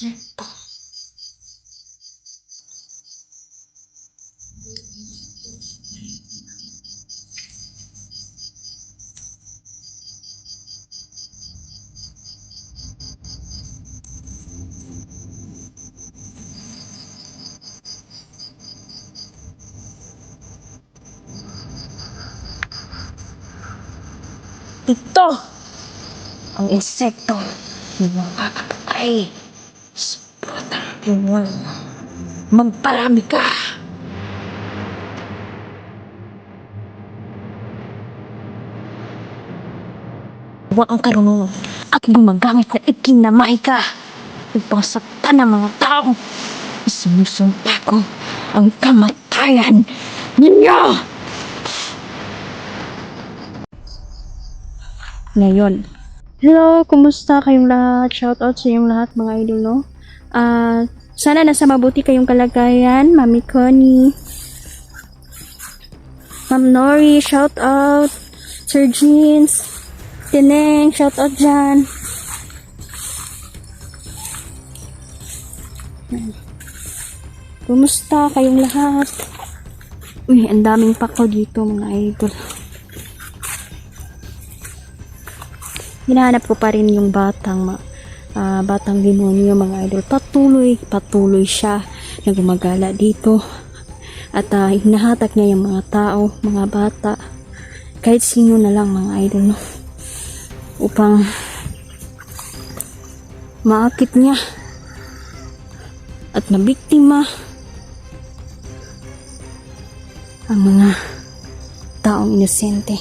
insekto. Ito ang insekto na makakapatay sa batang mo. Magparami ka! Huwag ang karunungan at gumagamit na ikinamay ka upang saktan ng mga tao. Sinusumpa ko ang kamatayan ninyo! Ngayon. Hello, kumusta kayong lahat? Shoutout sa inyong lahat mga idol, no? Sana nasa mabuti kayong kalagayan. Mami Connie, Ma'am Nori, shoutout. Sir Jeans, Tineng, shoutout dyan. Kumusta kayong lahat? Uy, ang daming pako dito mga idol. Hinahanap ko pa rin yung batang demonyo mga idol. Patuloy siya na gumagala dito. At hinahatak niya yung mga tao, mga bata, kahit sino na lang mga idol, no? Upang maakit niya at mabiktima ang mga taong inosente.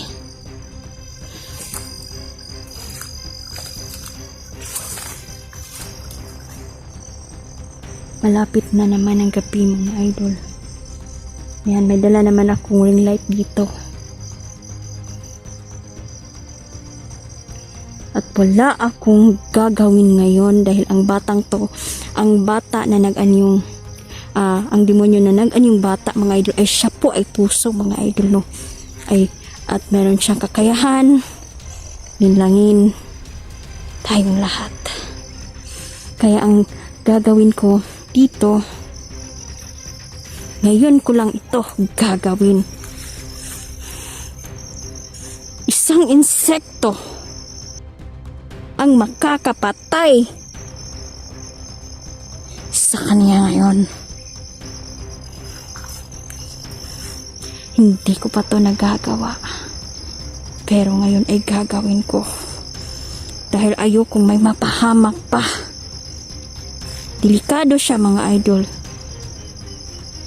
Malapit na naman ang gabi mga idol. Ayan, may dala naman akong ring light dito. At wala akong gagawin ngayon dahil ang bata na nag-anyong ang demonyo na nag-anyong bata mga idol ay siya po ay puso mga idol, no? At meron siyang kakayahan linlangin tayong lahat. Kaya ang gagawin ko dito, ngayon ko lang ito gagawin. Isang insekto ang makakapatay sa kanya ngayon. Hindi ko pa to nagagawa, pero ngayon ay gagawin ko dahil ayokong may mapahamak pa. Delikado siya mga idol.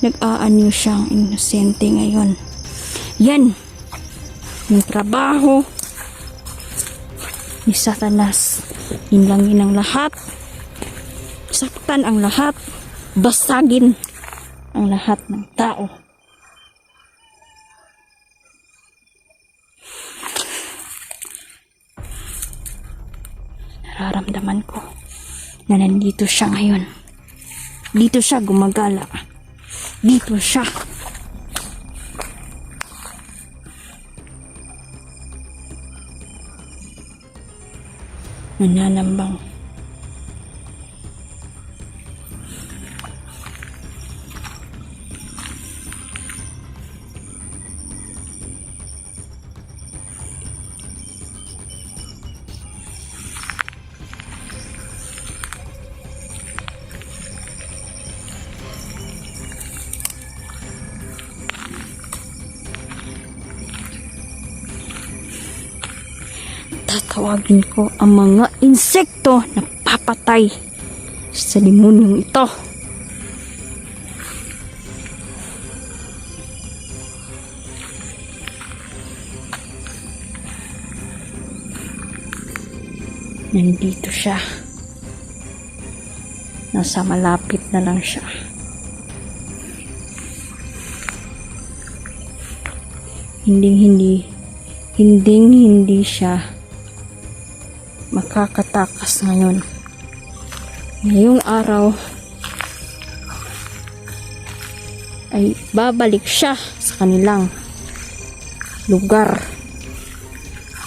Nag-aanyo siyang inosente ngayon. Yan yung trabaho ni Satanas. Inlangin ang lahat, saktan ang lahat, basagin ang lahat ng tao. Nararamdaman ko na nandito siya ngayon. Dito siya gumagala. Dito siya. Nananambang. Tatawagin ko ang mga insekto na papatay sa demonyong ito. Nandito siya. Nasa malapit na lang siya. Hindi siya makakatakas ngayon. Ngayong araw ay babalik siya sa kanilang lugar.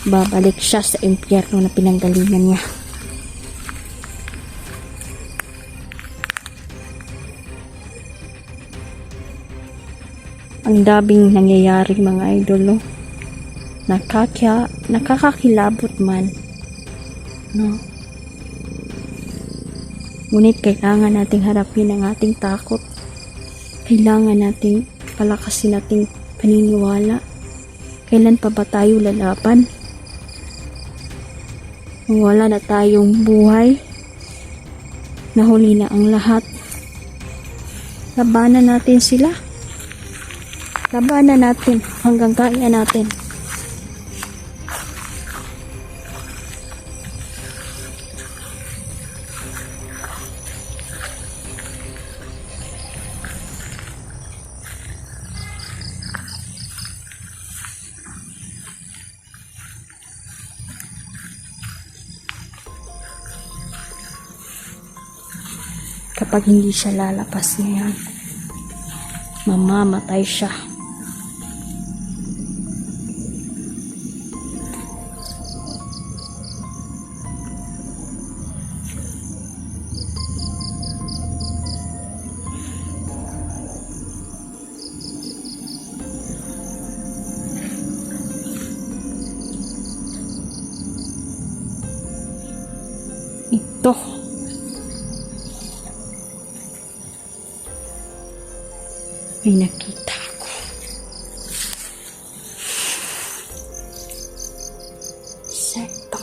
Babalik siya sa impyerno na pinanggalingan niya. ang daming nangyayari mga idol, no? Nakakakilabot man, no? Ngunit kailangan nating harapin ang ating takot. Kailangan nating palakasin nating paniniwala. Kailan pa ba tayo lalaban? Kung wala na tayong buhay, nahuli na ang lahat. Labanan natin sila. Labanan natin hanggang kaya natin. Kapag hindi siya lalapas ngayon, mamamatay siya. Ito. May nakita ako. Sekto.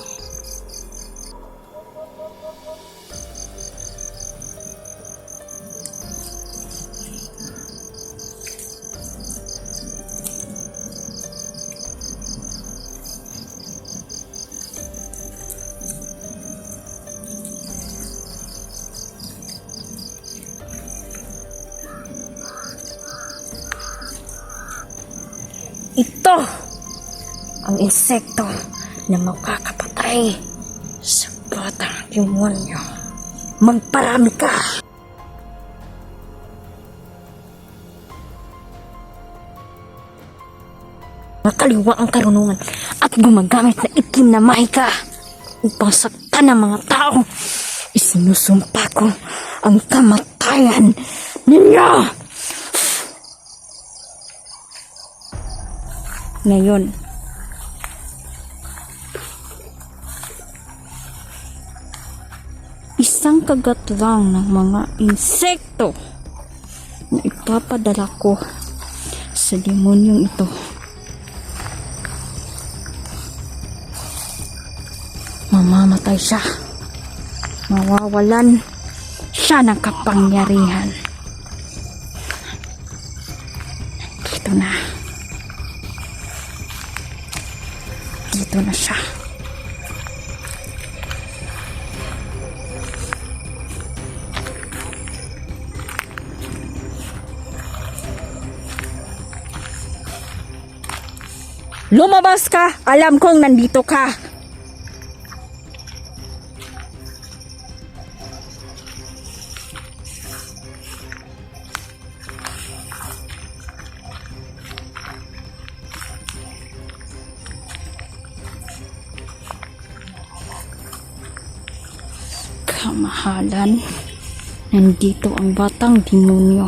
Ito ang insekto na makakapatay sa batang demonyo. Magparami ka! Nakaliwa ang karunungan at gumagamit na itim na mahika upang saktan ng mga tao. Isinusumpa ko ang kamatayan ninyo! Ngayon, isang kagat lang ng mga insekto na ipapadala ko sa demonyong ito. Mamamatay siya. Mawawalan siya ng kapangyarihan. Dito na. Dito na siya. Lumabas ka! Alam kong nandito ka! Kamahalan, nandito ang batang demonyo.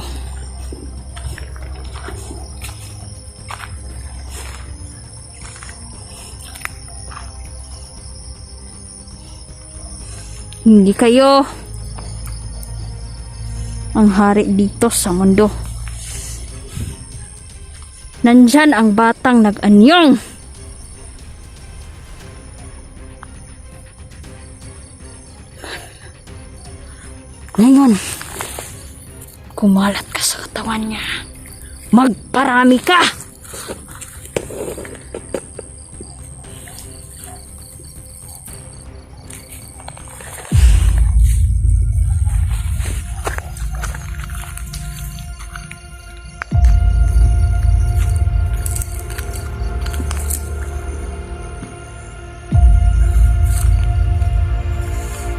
Hindi kayo ang hari dito sa mundo. Nandyan ang batang nag-anyong. Ngayon, kumalat ka sa katawan niya. Magparami ka!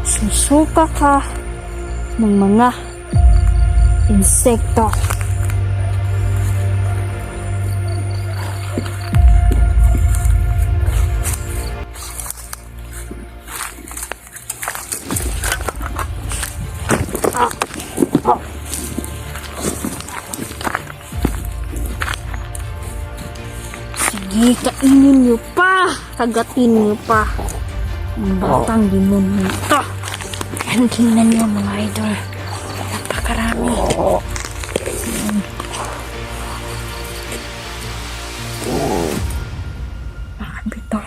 Susuka ka ng mga insekto. Kainin niyo pa. Kagatin niyo pa. Ang batang demonyo ito. Yan, tingnan niyo mga idol. Napakarami. Bito.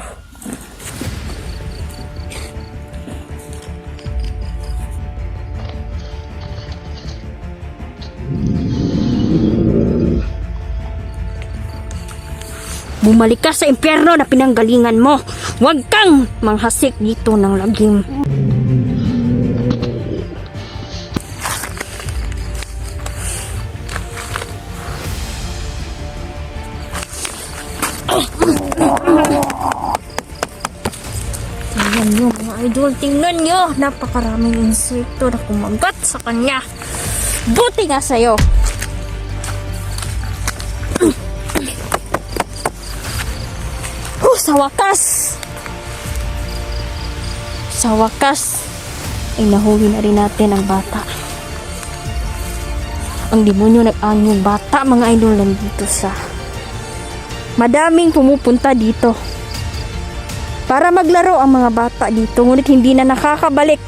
Bumalik ka sa impyerno na pinanggalingan mo. Huwag kang manghasik dito ng lagim. Tingnan nyo mga idol, tingnan nyo. Napakaraming insekto na kumagat sa kanya. Buti nga sa'yo. Sa wakas, ay nahuli na rin natin ang bata. Ang demonyo nag-anyong bata, mga idol, nandito sa madaming pumupunta dito para maglaro ang mga bata dito, ngunit hindi na nakakabalik.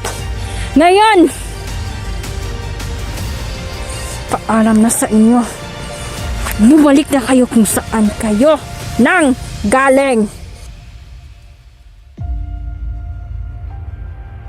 Ngayon, paalam na sa inyo. Bumalik na kayo kung saan kayo nang galing.